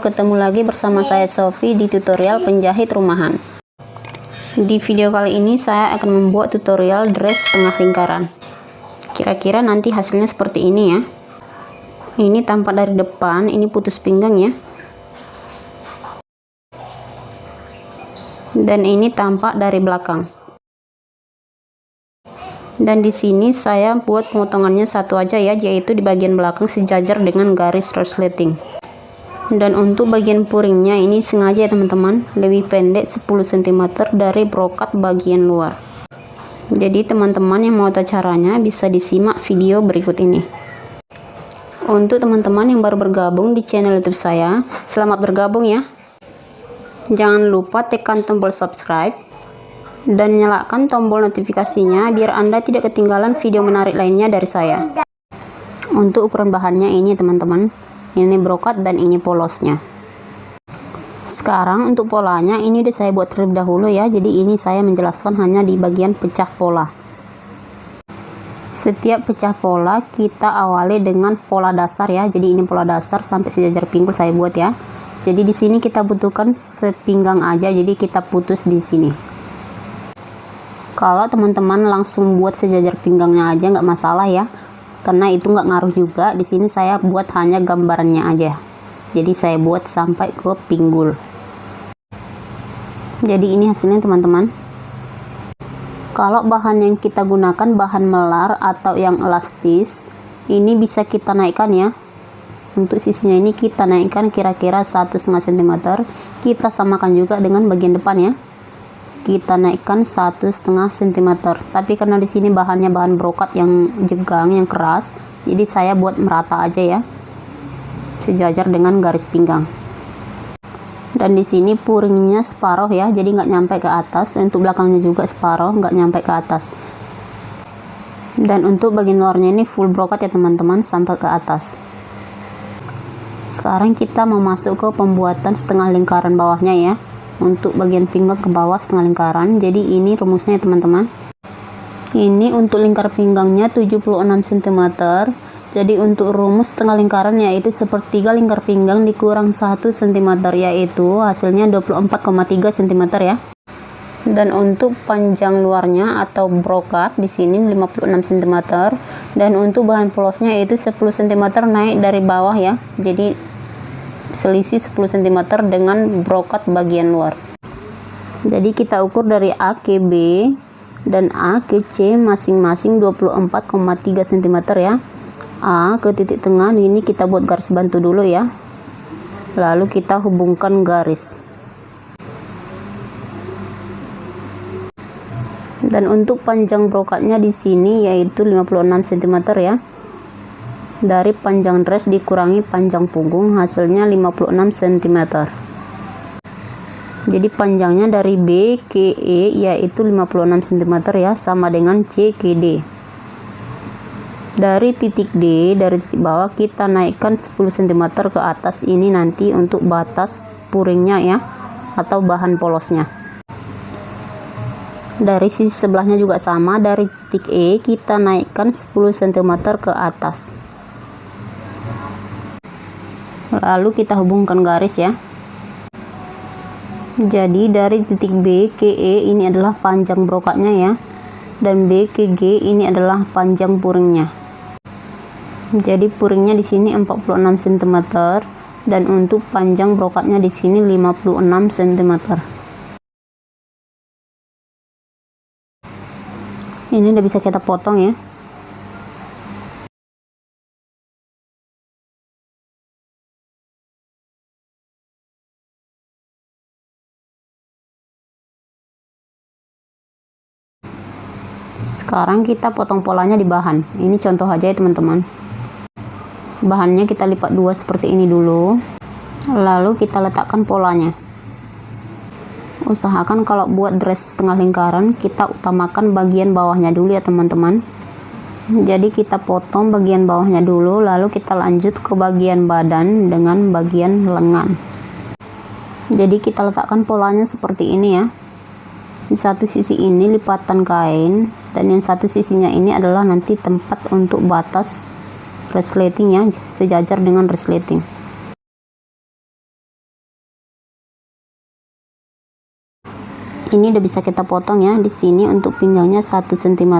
ketemu lagi bersama saya Sofi di tutorial penjahit rumahan. Di video kali ini saya akan membuat tutorial dress setengah lingkaran. Kira-kira nanti hasilnya seperti ini ya. Ini tampak dari depan, ini putus pinggang ya. Dan ini tampak dari belakang. Dan di sini saya buat pemotongannya satu aja ya, yaitu di bagian belakang sejajar dengan garis resleting. Dan untuk bagian puringnya ini sengaja ya teman-teman, lebih pendek 10 cm dari brokat bagian luar. Jadi teman-teman yang mau tahu caranya bisa disimak video berikut ini. Untuk teman-teman yang baru bergabung di channel YouTube saya, selamat bergabung ya. Jangan lupa tekan tombol subscribe dan nyalakan tombol notifikasinya biar Anda tidak ketinggalan video menarik lainnya dari saya. Untuk ukuran bahannya ini teman-teman, ini brokat dan ini polosnya. Sekarang untuk polanya ini udah saya buat terlebih dahulu ya, jadi ini saya menjelaskan hanya di bagian pecah pola. Setiap pecah pola kita awali dengan pola dasar ya, jadi ini pola dasar sampai sejajar pinggul saya buat ya. Jadi di sini kita butuhkan sepinggang aja, jadi kita putus di sini. Kalau teman-teman langsung buat sejajar pinggangnya aja nggak masalah ya, karena itu nggak ngaruh juga. Di sini saya buat hanya gambarannya aja, jadi saya buat sampai ke pinggul. Jadi ini hasilnya teman-teman. Kalau bahan yang kita gunakan bahan melar atau yang elastis, ini bisa kita naikkan ya. Untuk sisinya ini kita naikkan kira-kira 1,5 cm. Kita samakan juga dengan bagian depan ya, kita naikkan 1,5 cm. Tapi karena di sini bahannya bahan brokat yang jegang, yang keras, jadi saya buat merata aja ya, sejajar dengan garis pinggang. Dan di sini puringnya separuh ya, jadi nggak nyampe ke atas. Dan untuk belakangnya juga separuh, nggak nyampe ke atas. Dan untuk bagian luarnya ini full brokat ya teman-teman, sampai ke atas. Sekarang kita mau masuk ke pembuatan setengah lingkaran bawahnya ya. Untuk bagian pinggang ke bawah setengah lingkaran. Jadi ini rumusnya teman-teman. Ini untuk lingkar pinggangnya 76 cm. Jadi untuk rumus setengah lingkaran yaitu sepertiga lingkar pinggang dikurang 1 cm, yaitu hasilnya 24,3 cm ya. Dan untuk panjang luarnya atau brokat di sini 56 cm. Dan untuk bahan polosnya yaitu 10 cm naik dari bawah ya. Jadi selisih 10 cm dengan brokat bagian luar. Jadi kita ukur dari A ke B dan A ke C masing-masing 24,3 cm ya. A ke titik tengah ini kita buat garis bantu dulu ya. Lalu kita hubungkan garis. Dan untuk panjang brokatnya di sini yaitu 56 cm ya. Dari panjang dress dikurangi panjang punggung hasilnya 56 cm. Jadi panjangnya dari B ke E yaitu 56 cm ya, sama dengan C ke D. Dari titik D, dari titik bawah kita naikkan 10 cm ke atas, ini nanti untuk batas puringnya ya, atau bahan polosnya. Dari sisi sebelahnya juga sama, dari titik E kita naikkan 10 cm ke atas. Lalu kita hubungkan garis ya. Jadi dari titik B ke E ini adalah panjang brokatnya ya, dan B ke G ini adalah panjang puringnya. Jadi puringnya di sini 46 cm dan untuk panjang brokatnya di sini 56 cm. Ini udah bisa kita potong ya. Sekarang kita potong polanya di bahan. Ini contoh aja ya teman-teman. Bahannya kita lipat dua seperti ini dulu, lalu kita letakkan polanya. Usahakan kalau buat dress setengah lingkaran kita utamakan bagian bawahnya dulu ya teman-teman. Jadi kita potong bagian bawahnya dulu, lalu kita lanjut ke bagian badan dengan bagian lengan. Jadi kita letakkan polanya seperti ini ya. Di satu sisi ini lipatan kain, dan yang satu sisinya ini adalah nanti tempat untuk batas resleting ya, sejajar dengan resleting. Ini udah bisa kita potong ya. Di sini untuk pinggangnya 1 cm,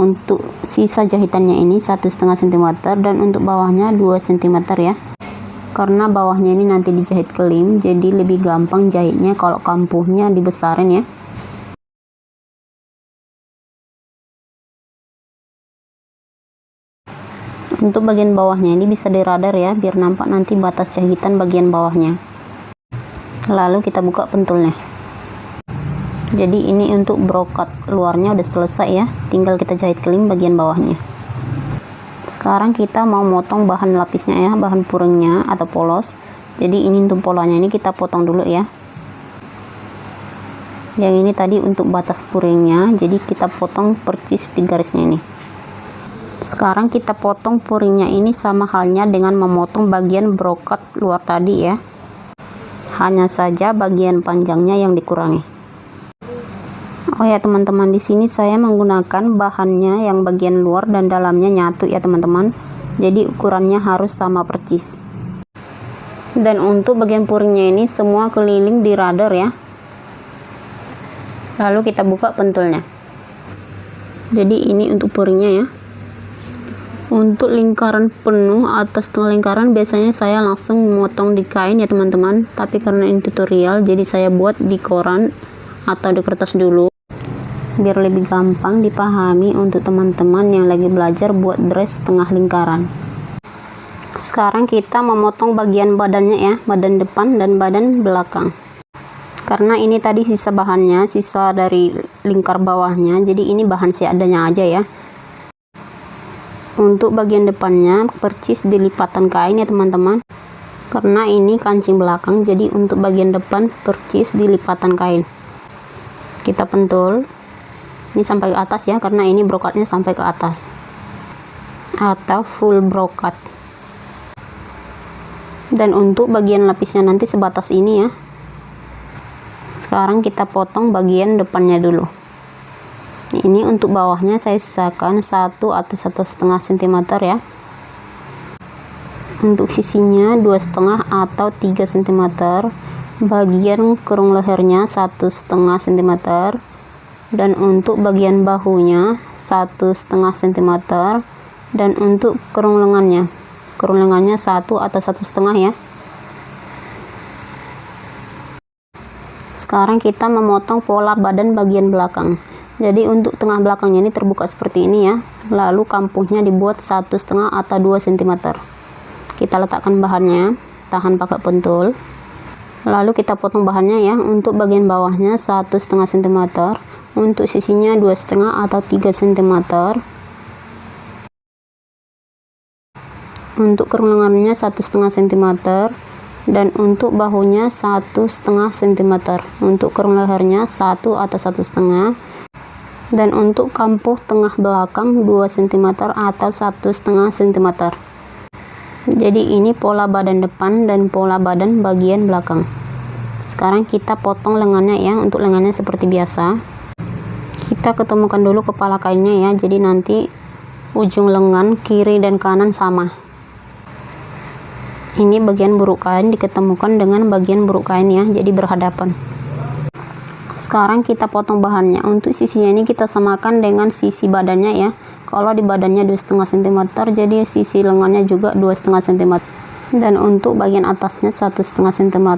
untuk sisa jahitannya ini 1,5 cm, dan untuk bawahnya 2 cm ya. Karena bawahnya ini nanti dijahit kelim, jadi lebih gampang jahitnya kalau kampuhnya dibesarin ya. Untuk bagian bawahnya ini bisa diradar ya, biar nampak nanti batas jahitan bagian bawahnya. Lalu kita buka pentulnya. Jadi ini untuk brokat luarnya udah selesai ya, tinggal kita jahit kelim bagian bawahnya. Sekarang kita mau motong bahan lapisnya ya, bahan puringnya atau polos. Jadi ini untuk polanya ini kita potong dulu ya. Yang ini tadi untuk batas puringnya, jadi kita potong percis di garisnya ini. Sekarang kita potong puringnya ini sama halnya dengan memotong bagian brokat luar tadi ya. Hanya saja bagian panjangnya yang dikurangi. Oh ya teman-teman, di sini saya menggunakan bahannya yang bagian luar dan dalamnya nyatu ya teman-teman. Jadi ukurannya harus sama percis. Dan untuk bagian puringnya ini semua keliling di radar ya. Lalu kita buka pentulnya. Jadi ini untuk puringnya ya. Untuk lingkaran penuh atau setengah lingkaran biasanya saya langsung memotong di kain ya teman-teman. Tapi karena ini tutorial, jadi saya buat di koran atau di kertas dulu, biar lebih gampang dipahami untuk teman-teman yang lagi belajar buat dress setengah lingkaran. Sekarang kita memotong bagian badannya ya, badan depan dan badan belakang. Karena ini tadi sisa bahannya, sisa dari lingkar bawahnya, jadi ini bahan seadanya aja ya. Untuk bagian depannya percis di lipatan kain ya teman-teman. Karena ini kancing belakang, jadi untuk bagian depan percis di lipatan kain. Kita pentul. Ini sampai ke atas ya, karena ini brokatnya sampai ke atas. Atau full brokat. Dan untuk bagian lapisnya nanti sebatas ini ya. Sekarang kita potong bagian depannya dulu. Ini untuk bawahnya saya sisakan 1 atau 1,5 cm ya. Untuk sisinya 2,5 atau 3 cm. Bagian kerung lehernya 1,5 cm. Dan untuk bagian bahunya 1,5 cm. Dan untuk kerung lengannya 1 atau 1,5 ya. Sekarang kita memotong pola badan bagian belakang. Jadi untuk tengah belakangnya ini terbuka seperti ini ya. Lalu kampuhnya dibuat 1,5 atau 2 cm. Kita letakkan bahannya, tahan pakai pentul. Lalu kita potong bahannya ya. Untuk bagian bawahnya 1,5 cm. Untuk sisinya 2,5 atau 3 cm. Untuk kerung lengannya 1,5 cm. Dan untuk bahunya 1,5 cm. Untuk kerung lehernya 1 atau 1,5. Dan untuk kampuh tengah belakang 2 cm atau 1,5 cm. Jadi ini pola badan depan dan pola badan bagian belakang. Sekarang kita potong lengannya ya. Untuk lengannya seperti biasa, kita ketemukan dulu kepala kainnya ya. Jadi nanti ujung lengan kiri dan kanan sama. Ini bagian buruk kain diketemukan dengan bagian buruk kain ya, jadi berhadapan. Sekarang kita potong bahannya. Untuk sisinya ini kita samakan dengan sisi badannya ya. Kalau di badannya 2,5 cm, jadi sisi lengannya juga 2,5 cm. Dan untuk bagian atasnya 1,5 cm.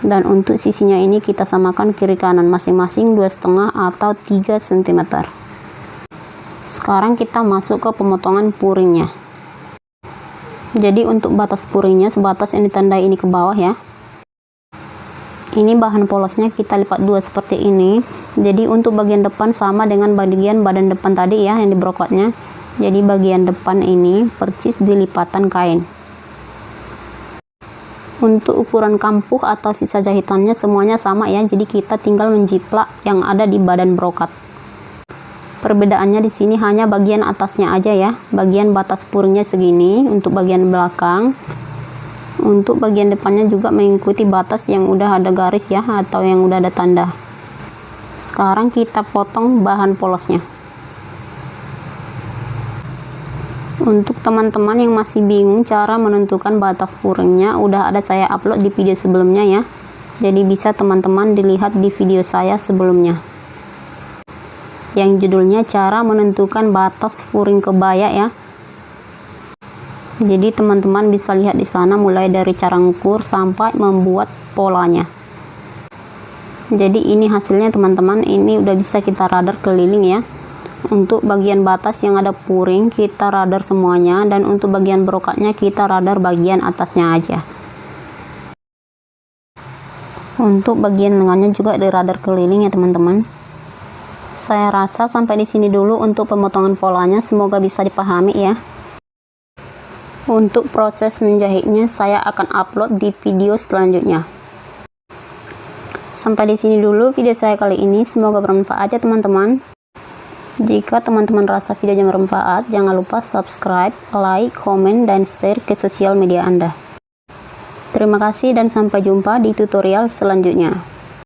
Dan untuk sisinya ini kita samakan kiri kanan masing-masing 2,5 atau 3 cm. Sekarang kita masuk ke pemotongan puringnya. Jadi untuk batas puringnya sebatas yang ditandai ini ke bawah ya. Ini bahan polosnya kita lipat 2 seperti ini. Jadi untuk bagian depan sama dengan bagian badan depan tadi ya, yang di brokatnya. Jadi bagian depan ini percis di lipatan kain. Untuk ukuran kampuh atau sisa jahitannya semuanya sama ya. Jadi kita tinggal menjiplak yang ada di badan brokat. Perbedaannya di sini hanya bagian atasnya aja ya. Bagian batas puringnya segini untuk bagian belakang. Untuk bagian depannya juga mengikuti batas yang udah ada garis ya, atau yang udah ada tanda. Sekarang kita potong bahan polosnya. Untuk teman-teman yang masih bingung cara menentukan batas puringnya, udah ada saya upload di video sebelumnya ya. Jadi bisa teman-teman dilihat di video saya sebelumnya yang judulnya cara menentukan batas furing kebaya ya. Jadi teman-teman bisa lihat di sana mulai dari cara ngukur sampai membuat polanya. Jadi ini hasilnya teman-teman, ini udah bisa kita radar keliling ya. Untuk bagian batas yang ada puring kita radar semuanya, dan untuk bagian brokatnya kita radar bagian atasnya aja. Untuk bagian lengannya juga di radar keliling ya teman-teman. Saya rasa sampai di sini dulu untuk pemotongan polanya, semoga bisa dipahami ya. Untuk proses menjahitnya saya akan upload di video selanjutnya. Sampai di sini dulu video saya kali ini, semoga bermanfaat ya teman-teman. Jika teman-teman rasa videonya bermanfaat, jangan lupa subscribe, like, komen, dan share ke sosial media Anda. Terima kasih dan sampai jumpa di tutorial selanjutnya.